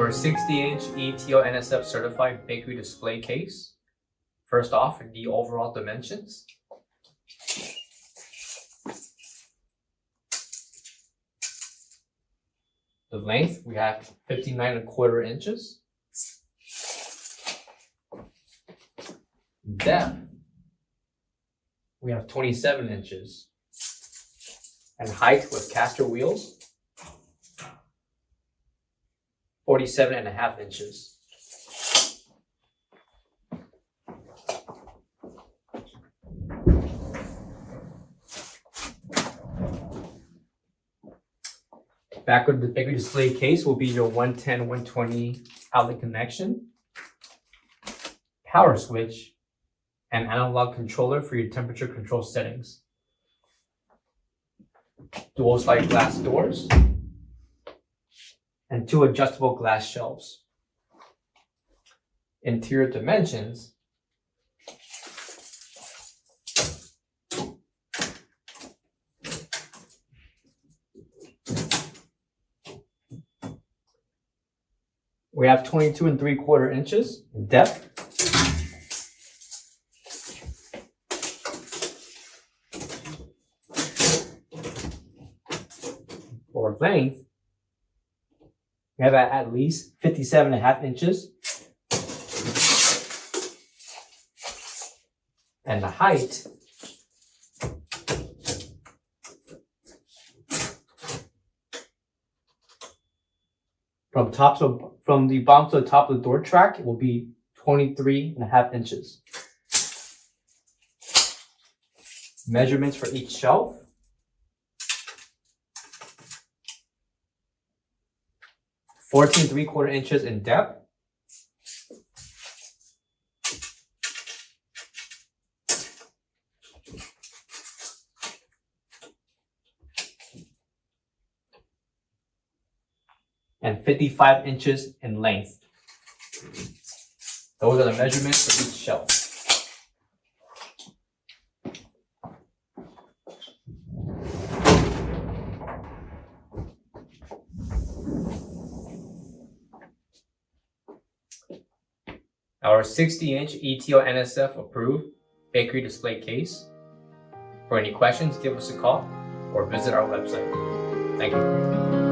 Our 60-inch ETO NSF certified bakery display case. First off, the overall dimensions. The length, we have 59.25 inches. Depth, we have 27 inches. And height with caster wheels, 47.5 inches. Back with the bakery display case will be your 110/120 outlet connection, power switch, and analog controller for your temperature control settings. Dual slide glass doors, and 2 adjustable glass shelves. Interior dimensions. We have 22.75 inches in depth. For length, we have at least 57.5 inches. And the height, from the bottom to the top of the door track, it will be 23.5 inches. Measurements for each shelf. 14.75 inches in depth. And 55 inches in length. Those are the measurements for each shelf. Our 60-inch ETO NSF approved bakery display case. For any questions, give us a call or visit our website. Thank you.